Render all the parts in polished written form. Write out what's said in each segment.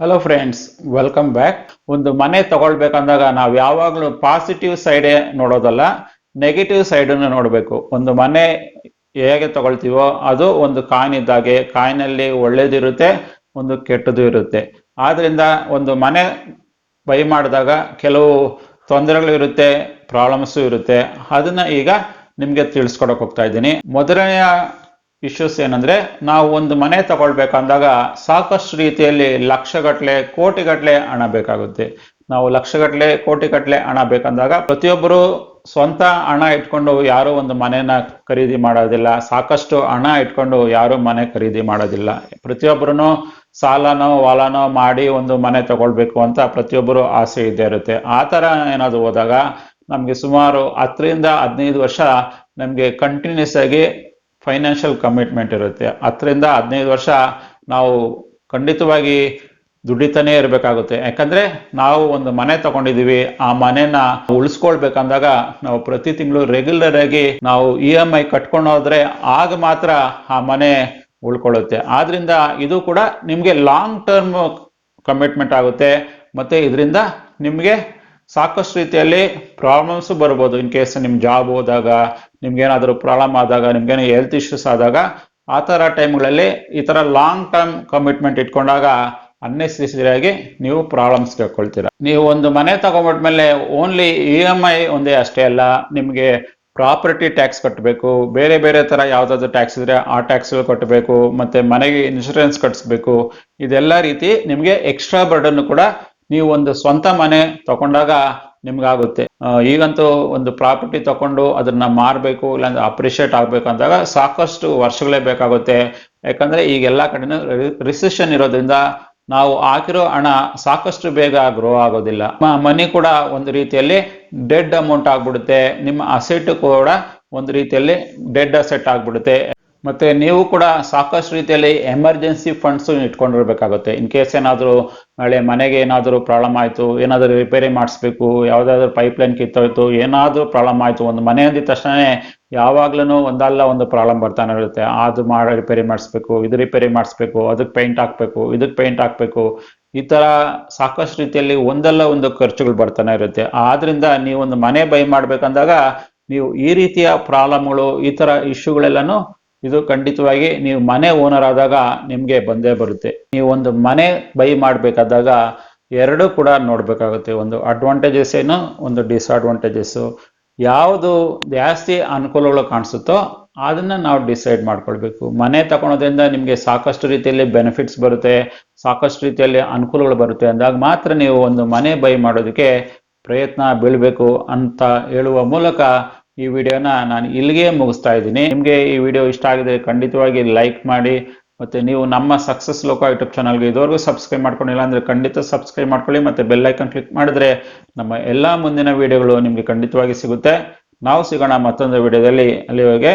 Hello friends, welcome back. ಒಂದು ಮನೆ ತಗೊಳ್ಬೇಕಂದಾಗ ನಾವು ಯಾವಾಗಲೂ ಪಾಸಿಟಿವ್ ಸೈಡೇ ನೋಡೋದಲ್ಲ, ನೆಗೆಟಿವ್ ಸೈಡನ್ನು ನೋಡಬೇಕು. ಒಂದು ಮನೆ ಹೇಗೆ ತಗೊಳ್ತೀವೋ ಅದು ಒಂದು ಕಾಯಿನ್ ಇದ್ದಾಗೆ, ಕಾಯಿನಲ್ಲಿ ಒಳ್ಳೇದಿರುತ್ತೆ, ಒಂದು ಕೆಟ್ಟದ್ದು ಇರುತ್ತೆ. ಆದ್ರಿಂದ ಒಂದು ಮನೆ ಬೈ ಮಾಡಿದಾಗ ಕೆಲವು ತೊಂದರೆಗಳು ಇರುತ್ತೆ, ಪ್ರಾಬ್ಲಮ್ಸು ಇರುತ್ತೆ. ಅದನ್ನ ಈಗ ನಿಮಗೆ ತಿಳಿಸ್ಕೊಡಕ್ ಹೋಗ್ತಾ ಇದ್ದೀನಿ. ಮೊದಲನೆಯ ಇಶ್ಯೂಸ್ ಏನಂದ್ರೆ, ನಾವು ಒಂದು ಮನೆ ತಗೊಳ್ಬೇಕಂದಾಗ ಸಾಕಷ್ಟು ರೀತಿಯಲ್ಲಿ ಲಕ್ಷಗಟ್ಲೆ ಕೋಟಿಗಟ್ಲೆ ಹಣ ಬೇಕಾಗುತ್ತೆ. ನಾವು ಲಕ್ಷಗಟ್ಲೆ ಕೋಟಿಗಟ್ಲೆ ಹಣ ಬೇಕಂದಾಗ ಪ್ರತಿಯೊಬ್ಬರು ಸ್ವಂತ ಹಣ ಇಟ್ಕೊಂಡು ಯಾರು ಒಂದು ಮನೆನ ಖರೀದಿ ಮಾಡೋದಿಲ್ಲ. ಸಾಕಷ್ಟು ಹಣ ಇಟ್ಕೊಂಡು ಯಾರು ಮನೆ ಖರೀದಿ ಮಾಡೋದಿಲ್ಲ. ಪ್ರತಿಯೊಬ್ಬರೂ ಸಾಲನೋ ವಾಲನೋ ಮಾಡಿ ಒಂದು ಮನೆ ತಗೊಳ್ಬೇಕು ಅಂತ ಪ್ರತಿಯೊಬ್ಬರು ಆಸೆ ಇದ್ದೇ ಇರುತ್ತೆ. ಆ ತರ ಏನಾದ್ರು ಹೋದಾಗ ನಮ್ಗೆ ಸುಮಾರು 10 ರಿಂದ 15 ವರ್ಷ ನಮ್ಗೆ ಕಂಟಿನ್ಯೂಸ್ ಆಗಿ ಫೈನಾನ್ಷಿಯಲ್ ಕಮಿಟ್ಮೆಂಟ್ ಇರುತ್ತೆ. 10 ರಿಂದ 15 ವರ್ಷ ನಾವು ಖಂಡಿತವಾಗಿ ದುಡಿತಾನೆ ಇರಬೇಕಾಗುತ್ತೆ. ಯಾಕಂದ್ರೆ ನಾವು ಒಂದು ಮನೆ ತಗೊಂಡಿದೀವಿ, ಆ ಮನೆನ ಉಳಿಸ್ಕೊಳ್ಬೇಕಂದಾಗ ನಾವು ಪ್ರತಿ ತಿಂಗಳು ರೆಗ್ಯುಲರ್ ಆಗಿ ನಾವು EMI ಕಟ್ಕೊಂಡು ಹೋದ್ರೆ ಆಗ ಮಾತ್ರ ಆ ಮನೆ ಉಳ್ಕೊಳ್ಳುತ್ತೆ. ಆದ್ರಿಂದ ಇದು ಕೂಡ ನಿಮ್ಗೆ ಲಾಂಗ್ ಟರ್ಮ್ ಕಮಿಟ್ಮೆಂಟ್ ಆಗುತ್ತೆ. ಮತ್ತೆ ಇದರಿಂದ ನಿಮ್ಗೆ ಸಾಕಷ್ಟು ರೀತಿಯಲ್ಲಿ ಪ್ರಾಬ್ಲಮ್ಸ್ ಬರ್ಬೋದು. ಇನ್ ಕೇಸ್ ನಿಮ್ ಜಾಬ್ ಹೋದಾಗ, ನಿಮ್ಗೇನಾದ್ರೂ ಪ್ರಾಬ್ಲಮ್ ಆದಾಗ, ನಿಮ್ಗೇನೋ ಹೆಲ್ತ್ ಇಶ್ಯೂಸ್ ಆದಾಗ, ಆ ತರ ಟೈಮ್ಗಳಲ್ಲಿ ಈ ತರ ಲಾಂಗ್ ಟರ್ಮ್ ಕಮಿಟ್ಮೆಂಟ್ ಇಟ್ಕೊಂಡಾಗ ಅನ್ನೆಸೆಸರಿ ಆಗಿ ನೀವು ಪ್ರಾಬ್ಲಮ್ಸ್ ಕೇಳ್ಕೊಳ್ತೀರಾ. ನೀವು ಒಂದು ಮನೆ ತಗೊಂಡ್ಬಿಟ್ಮೇಲೆ ಓನ್ಲಿ EMI ಒಂದೇ ಅಷ್ಟೇ ಅಲ್ಲ, ನಿಮ್ಗೆ ಪ್ರಾಪರ್ಟಿ ಟ್ಯಾಕ್ಸ್ ಕಟ್ಟಬೇಕು, ಬೇರೆ ಬೇರೆ ತರ ಯಾವ್ದಾದ್ರು ಟ್ಯಾಕ್ಸ್ ಇದ್ರೆ ಆ ಟ್ಯಾಕ್ಸ್ ಕಟ್ಟಬೇಕು, ಮತ್ತೆ ಮನೆಗೆ ಇನ್ಶೂರೆನ್ಸ್ ಕಟ್ಸ್ಬೇಕು. ಇದೆಲ್ಲ ರೀತಿ ನಿಮ್ಗೆ ಎಕ್ಸ್ಟ್ರಾ ಬರ್ಡನ್ ಕೂಡ ನೀವು ಒಂದು ಸ್ವಂತ ಮನೆ ತಗೊಂಡಾಗ ನಿಮ್ಗಾಗುತ್ತೆ. ಈಗಂತೂ ಒಂದು ಪ್ರಾಪರ್ಟಿ ತಗೊಂಡು ಅದನ್ನ ಮಾರಬೇಕು, ಇಲ್ಲಾಂದ್ರೆ ಅಪ್ರಿಷಿಯೇಟ್ ಆಗ್ಬೇಕು ಅಂದಾಗ ಸಾಕಷ್ಟು ವರ್ಷಗಳೇ ಬೇಕಾಗುತ್ತೆ. ಯಾಕಂದ್ರೆ ಈಗ ಎಲ್ಲಾ ಕಡೆನೂ ರಿಸೆಷನ್ ಇರೋದ್ರಿಂದ ನಾವು ಹಾಕಿರೋ ಹಣ ಸಾಕಷ್ಟು ಬೇಗ ಗ್ರೋ ಆಗೋದಿಲ್ಲ. ಮನಿ ಕೂಡ ಒಂದು ರೀತಿಯಲ್ಲಿ ಡೆಡ್ ಅಮೌಂಟ್ ಆಗ್ಬಿಡುತ್ತೆ. ನಿಮ್ಮ ಅಸೆಟ್ ಕೂಡ ಒಂದು ರೀತಿಯಲ್ಲಿ ಡೆಡ್ ಅಸೆಟ್ ಆಗ್ಬಿಡುತ್ತೆ. ಮತ್ತೆ ನೀವು ಕೂಡ ಸಾಕಷ್ಟು ರೀತಿಯಲ್ಲಿ ಎಮರ್ಜೆನ್ಸಿ ಫಂಡ್ಸ್ ಇಟ್ಕೊಂಡಿರ್ಬೇಕಾಗುತ್ತೆ. ಇನ್ ಕೇಸ್ ಏನಾದ್ರು ನಾಳೆ ಮನೆಗೆ ಏನಾದ್ರು ಪ್ರಾಬ್ಲಮ್ ಆಯ್ತು, ಏನಾದ್ರು ರಿಪೇರಿ ಮಾಡಿಸ್ಬೇಕು, ಯಾವ್ದಾದ್ರು ಪೈಪ್ ಲೈನ್ ಕಿತ್ತೋಯ್ತು, ಏನಾದ್ರೂ ಪ್ರಾಬ್ಲಮ್ ಆಯ್ತು, ಒಂದು ಮನೆ ಅಂದಿದ ತಕ್ಷಣ ಯಾವಾಗ್ಲೂ ಒಂದಲ್ಲ ಒಂದು ಪ್ರಾಬ್ಲಮ್ ಬರ್ತಾನೆ ಇರುತ್ತೆ. ಅದು ರಿಪೇರಿ ಮಾಡಿಸ್ಬೇಕು, ಇದು ರಿಪೇರಿ ಮಾಡಿಸ್ಬೇಕು, ಅದಕ್ಕೆ ಪೇಂಟ್ ಹಾಕ್ಬೇಕು, ಇದಕ್ಕೆ ಪೇಂಟ್ ಹಾಕ್ಬೇಕು, ಈ ತರ ಸಾಕಷ್ಟು ರೀತಿಯಲ್ಲಿ ಒಂದಲ್ಲ ಒಂದು ಖರ್ಚುಗಳು ಬರ್ತಾನೆ ಇರುತ್ತೆ. ಆದ್ರಿಂದ ನೀವು ಒಂದು ಮನೆ ಬೈ ಮಾಡ್ಬೇಕಂದಾಗ ನೀವು ಈ ರೀತಿಯ ಪ್ರಾಬ್ಲಮ್ಗಳು, ಈ ತರ ಇಶ್ಯೂಗಳೆಲ್ಲಾನು ಇದು ಖಂಡಿತವಾಗಿ ನೀವು ಮನೆ ಓನರ್ ಆದಾಗ ನಿಮ್ಗೆ ಬಂದೇ ಬರುತ್ತೆ. ನೀವು ಒಂದು ಮನೆ ಬೈ ಮಾಡ್ಬೇಕಾದಾಗ ಎರಡು ಕೂಡ ನೋಡ್ಬೇಕಾಗುತ್ತೆ. ಒಂದು ಅಡ್ವಾಂಟೇಜಸ್ ಏನು, ಒಂದು ಡಿಸ್ಅಡ್ವಾಂಟೇಜಸ್. ಯಾವುದು ಜಾಸ್ತಿ ಅನುಕೂಲಗಳು ಕಾಣಿಸುತ್ತೋ ಅದನ್ನ ನಾವು ಡಿಸೈಡ್ ಮಾಡ್ಕೊಳ್ಬೇಕು. ಮನೆ ತಗೊಳೋದ್ರಿಂದ ನಿಮ್ಗೆ ಸಾಕಷ್ಟು ರೀತಿಯಲ್ಲಿ ಬೆನಿಫಿಟ್ಸ್ ಬರುತ್ತೆ, ಸಾಕಷ್ಟು ರೀತಿಯಲ್ಲಿ ಅನುಕೂಲಗಳು ಬರುತ್ತೆ ಅಂದಾಗ ಮಾತ್ರ ನೀವು ಒಂದು ಮನೆ ಬೈ ಮಾಡೋದಕ್ಕೆ ಪ್ರಯತ್ನ ಬೀಳ್ಬೇಕು ಅಂತ ಹೇಳುವ ಮೂಲಕ ಈ ವಿಡಿಯೋನ ನಾನು ಇಲ್ಲಿಗೆ ಮುಗಿಸ್ತಾ ಇದ್ದೀನಿ. ನಿಮ್ಗೆ ಈ ವಿಡಿಯೋ ಇಷ್ಟ ಆಗಿದೆ ಖಂಡಿತವಾಗಿ ಲೈಕ್ ಮಾಡಿ. ಮತ್ತೆ ನೀವು ನಮ್ಮ ಸಕ್ಸಸ್ ಲೋಕ ಯೂಟ್ಯೂಬ್ ಚಾನಲ್ಗೆ ಇದುವರೆಗೂ ಸಬ್ಸ್ಕ್ರೈಬ್ ಮಾಡ್ಕೊಂಡಿಲ್ಲ ಅಂದ್ರೆ ಖಂಡಿತ ಸಬ್ಸ್ಕ್ರೈಬ್ ಮಾಡ್ಕೊಳ್ಳಿ. ಮತ್ತೆ ಬೆಲ್ ಐಕನ್ ಕ್ಲಿಕ್ ಮಾಡಿದ್ರೆ ನಮ್ಮ ಎಲ್ಲಾ ಮುಂದಿನ ವಿಡಿಯೋಗಳು ನಿಮ್ಗೆ ಖಂಡಿತವಾಗಿ ಸಿಗುತ್ತೆ. ನಾವು ಸಿಗೋಣ ಮತ್ತೊಂದು ವಿಡಿಯೋದಲ್ಲಿ. ಅಲ್ಲಿವರೆಗೆ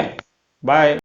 ಬಾಯ್.